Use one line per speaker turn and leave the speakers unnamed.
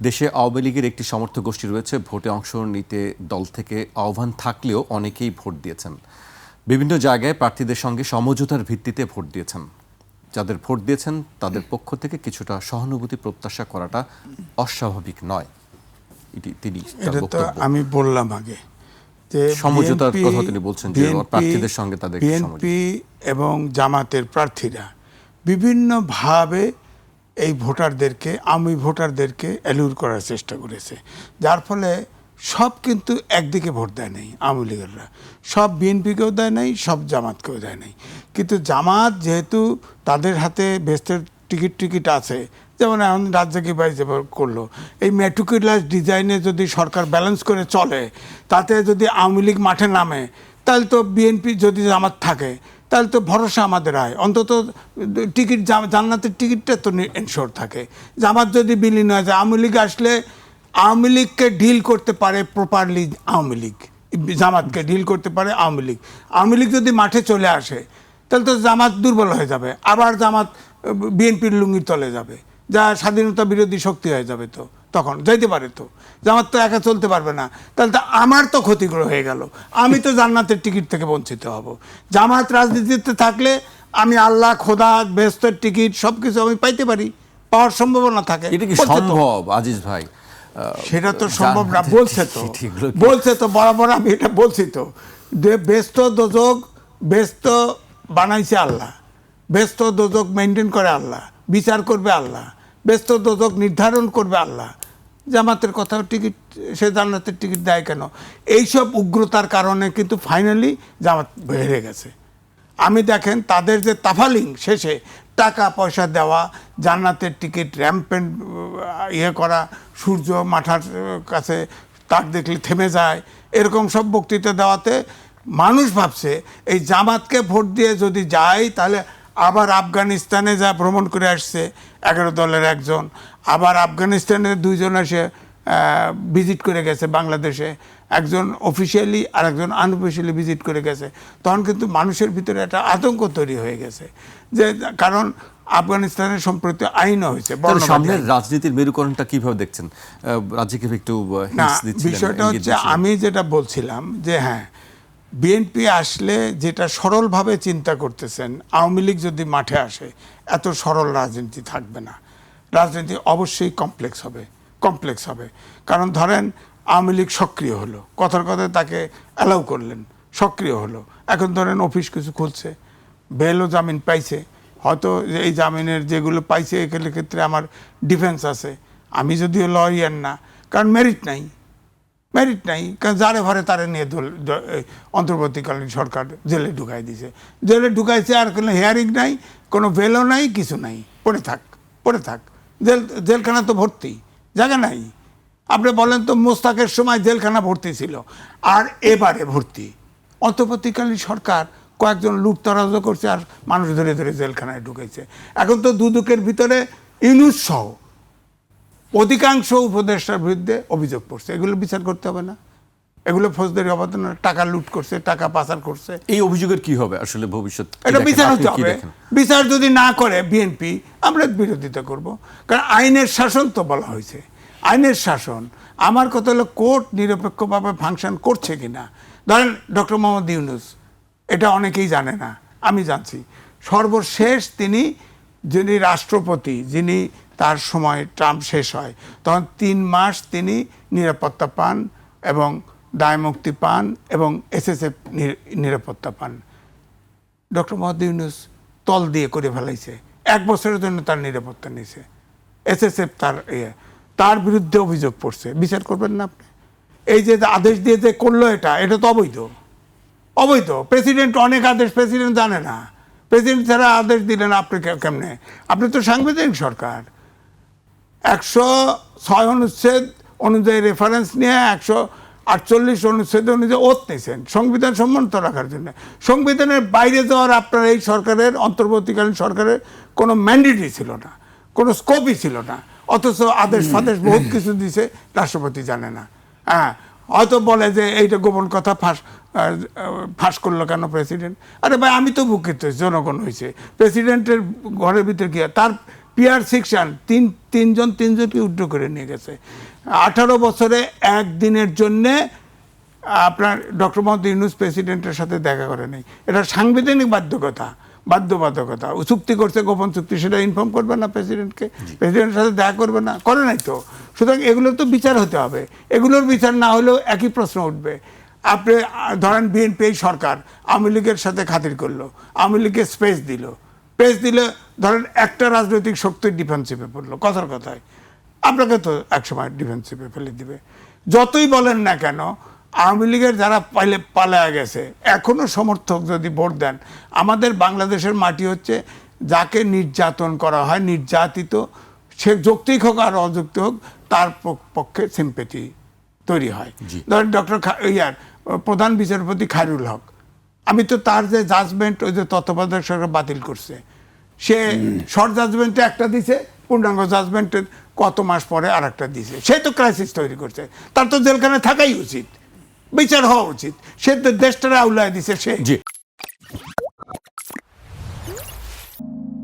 দেশে আওয়ামী লীগের একটি সমর্থক গোষ্ঠী রয়েছে, ভোটে অংশ নিতে দল থেকে আহ্বান থাকলেও অনেকেই ভোট দিয়েছেন। বিভিন্ন জায়গায় প্রার্থীদের সঙ্গে সমঝোতার ভিত্তিতে ভোট দিয়েছেন। যাদের ভোট দিয়েছেন তাদের পক্ষ থেকে কিছুটা সহানুভূতি প্রত্যাশা করাটা অস্বাভাবিক নয়। তিনি
আমি বললাম আগে যে
সমঝোতার কথা তিনি বলছেন যে প্রার্থীদের সঙ্গে তাদের
বিএনপি এবং জামাতের প্রার্থীরা বিভিন্নভাবে এই ভোটারদেরকে, আওয়ামী ভোটারদেরকে অ্যালুর করার চেষ্টা করেছে, যার ফলে সব কিন্তু একদিকে ভোট দেয় নাই। আওয়ামী লীগেররা সব বিএনপিকেও দেয় নাই, সব জামাতকেও দেয় নাই। কিন্তু জামাত যেহেতু তাদের হাতে বেস্টের টিকিট আছে, যেমন এখন রাজ্জাকি ভাই যেভাবে করলো, এই মেট্রিকুলাস ডিজাইনে যদি সরকার ব্যালেন্স করে চলে, তাতে যদি আওয়ামী লীগ মাঠে নামে, তাহলে তো বিএনপি যদি জামাত থাকে তাহলে তো ভরসা আমাদের হয়, অন্তত টিকিট জান্নাতের টিকিটটা তো এনশোর থাকে। জামাত যদি বিলীন হয়ে যায়, আওয়ামী লীগ আসলে আওয়ামী লীগকে ডিল করতে পারে প্রপারলি, আওয়ামী লীগ জামাতকে ডিল করতে পারে আওয়ামী লীগ। আওয়ামী লীগ যদি মাঠে চলে আসে তাহলে তো জামাত দুর্বল হয়ে যাবে, আবার জামাত বিএনপির লুঙ্গির তলে যাবে, যা স্বাধীনতা বিরোধী শক্তি হয়ে যাবে। তো তখন যাইতে পারে, তো জামাত তো একা চলতে পারবে না, তাহলে তো আমার তো ক্ষতিগ্রস্ত হয়ে গেল, আমি তো জান্নাতের টিকিট থেকে বঞ্চিত হব। জামাত রাজনীতিতে থাকলে আমি আল্লাহ, খোদা, বেহেশতের টিকিট সব কিছু আমি পাইতে পারি, পাওয়ার সম্ভাবনা থাকে।
এটা কি সম্ভব আজিজ ভাই?
সেটা তো সম্ভব না, বলছে তো বরাবর, আমি এটা বলছি তো, যে বেহেশত দোজখ, বেহেশত বানাইছে আল্লাহ, বেহেশত দোজখ মেনটেন করে আল্লাহ, বিচার করবে আল্লাহ, বেহেশত দোজখ নির্ধারণ করবে আল্লাহ। জামাতের কথাও টিকিট, সে জান্নাতের টিকিট দেয় কেন? এইসব উগ্রতার কারণে কিন্তু ফাইনালি জামাত হেরে গেছে। আমি দেখেন তাদের যে তাফালিং শেষে টাকা পয়সা দেওয়া, জান্নাতের টিকিট র্যাম্পেন্ট করা, সূর্য মাথার কাছে তাক দেখলে থেমে যায়, এরকম সব বক্তৃতা দেওয়াতে মানুষ ভাবছে এই জামাতকে ভোট দিয়ে যদি যায় তাহলে আবার আফগানিস্তানে যা ভ্রমণ করে আসছে 11 দলের একজন, আবার আফগানিস্তানের 2 জন এসে ভিজিট করে গেছে বাংলাদেশে, একজন অফিসিয়ালি আর একজন আনঅফিসিয়ালি ভিজিট করে গেছে। তখন কিন্তু মানুষের ভিতরে একটা আতঙ্ক তৈরি হয়ে গেছে, যে কারণ আফগানিস্তানের সম্প্রতি আইনও হয়েছে।
সামনের রাজনীতির মেরুকরণটা কিভাবে দেখছেন? রাজ্যকে একটু
বিষয়টা হচ্ছে, আমি যেটা বলছিলাম যে হ্যাঁ, বিএনপি আসলে যেটা সরলভাবে চিন্তা করতেছেন, আওয়ামী লীগ যদি মাঠে আসে এত সরল রাজনীতি থাকবে না, রাজনীতি অবশ্যই কমপ্লেক্স হবে। কারণ ধরেন আওয়ামী লীগ সক্রিয় হলো, কথার কথায় তাকে অ্যালাউ করলেন, সক্রিয় হলো, এখন ধরেন অফিস কিছু খুলছে, বেলও জামিন পাইছে, হয়তো এই জামিনের যেগুলো পাইছে এগুলোর ক্ষেত্রে আমার ডিফেন্স আছে, আমি যদিও লয়ার না, কারণ মেরিট নাই, কারণ যারে ভরে তারে নিয়ে অন্তর্বর্তীকালীন সরকার জেলে ঢুকাই দিয়েছে, জেলে ঢুকাইছে, আর কোনো হিয়ারিং নাই, কোনো বেলও নাই, কিছু নাই, পড়ে থাক। জেলখানা তো ভর্তি, জায়গা নাই। আপনি বলেন তো, মোস্তাকের সময় জেলখানা ভর্তি ছিল, আর এবারে ভর্তি। অন্তর্বর্তীকালীন সরকার কয়েকজন লুটতরাজ করছে আর মানুষ ধরে ধরে জেলখানায় ঢুকাইছে। এখন তো দুদকের ভিতরে ইউনূস সহ অধিকাংশ উপদেষ্টার বিরুদ্ধে অভিযোগ পড়ছে, এগুলো বিচার করতে হবে না? এগুলো ফৌজদারি অপরাধ না? টাকা লুট করছে, টাকা পাচার করছে।
এই অভিযোগের কি হবে আসলে ভবিষ্যৎ?
এটা বিচার হতে হবে। বিচার যদি না করে বিএনপি, আমরা বিরোধিতা করব, কারণ আইনের শাসন তো বলা হয়েছে, আইনের শাসন। আমার কথা হলো কোর্ট নিরপেক্ষভাবে ফাংশন করছে কিনা। ধরেন ডক্টর মোহাম্মদ ইউনূস, এটা অনেকেই জানে না, আমি জানছি, সর্বশেষ যিনি রাষ্ট্রপতি, যিনি তার সময় টার্ম শেষ হয়, তখন 3 মাস তিনি নিরাপত্তা পান এবং দায়মুক্তি পান এবং SSF নিরাপত্তা পান। ডক্টর মোহাম্মদ ইউনূস তল দিয়ে করে ফেলাইছে, 1 বছরের জন্য তার নিরাপত্তা নিয়েছে SSF, তার বিরুদ্ধে অভিযোগ পড়ছে। বিচার করবেন না আপনি? এই যে আদেশ দিয়ে যে করলো, এটা তো অবৈধ। প্রেসিডেন্ট অনেক আদেশ প্রেসিডেন্ট জানে না, প্রেসিডেন্ট ছাড়া আদেশ দিলেন আপনি কেমনে? আপনি তো সাংবিধানিক সরকার, 106 অনুচ্ছেদ অনুযায়ী রেফারেন্স নিয়ে 148 অনুচ্ছেদ অনুযায়ী ওত নিয়েছেন সংবিধান সম্মানিত রাখার জন্য। সংবিধানের বাইরে যাওয়ার আপনার এই সরকারের, অন্তর্বর্তীকালীন সরকারের কোনো ম্যান্ডেটই ছিল না, কোনো স্কোপই ছিল না, অথচ আদেশ ফাদেশ বহুত কিছু দিছে, রাষ্ট্রপতি জানে না। হ্যাঁ, হয়তো বলে যে এইটা গোপন কথা ফাঁস করলো কেন প্রেসিডেন্ট? আরে ভাই, আমি তো বুকিত, জনগণ হয়েছে, প্রেসিডেন্টের ঘরের ভিতরে গিয়ে তার পিআর সেকশন তিনজনকে উড্র করে নিয়ে গেছে। 18 বছরে একদিনের জন্যে আপনার ডক্টর মোহাম্মদ ইউনূস প্রেসিডেন্টের সাথে দেখা করে নেই। এটা সাংবিধানিক বাধ্যবাধকতা। ও চুক্তি করছে, গোপন চুক্তি, সেটা ইনফর্ম করবে না প্রেসিডেন্টকে, প্রেসিডেন্টের সাথে দেখা করবে না, করে নাই তো। সুতরাং এগুলোর তো বিচার হতে হবে। এগুলোর বিচার না হলেও একই প্রশ্ন উঠবে। আপনি ধরেন বিএনপি সরকার আওয়ামী লীগের সাথে খাতির করলো, আওয়ামী লীগকে স্পেস দিলে ধরেন একটা রাজনৈতিক শক্তির ডিফেন্সিভে পড়লো, কথার কথায় আপনাকে তো একসময় ডিফেন্সিভে ফেলে দিবে। যতই বলেন না কেন, আওয়ামী লীগের যারা পালায়া গেছে এখনো সমর্থক যদি ভোট দেন, আমাদের বাংলাদেশের মাটি হচ্ছে যাকে নির্যাতন করা হয়, নির্যাতিত, সে যৌক্তিক হোক আর অযৌক্তিক হোক, তার পক্ষে সিম্পেথি তৈরি হয়। ধরেন প্রধান বিচারপতি খায়রুল হক, আমি তো তার যে জাজমেন্ট ওই যে তত্ত্বাবধায়ক সরকার বাতিল করছে, সে শর্ট জাজমেন্টে একটা দিছে, পূর্ণাঙ্গ জাজমেন্টের কত মাস পরে আর একটা দিছে। সে তো ক্রাইসিস তৈরি করছে, তার তো জেলখানে থাকাই উচিত, বিচার হওয়া উচিত। সে তো দেশটারে আউলায় দিছে সে।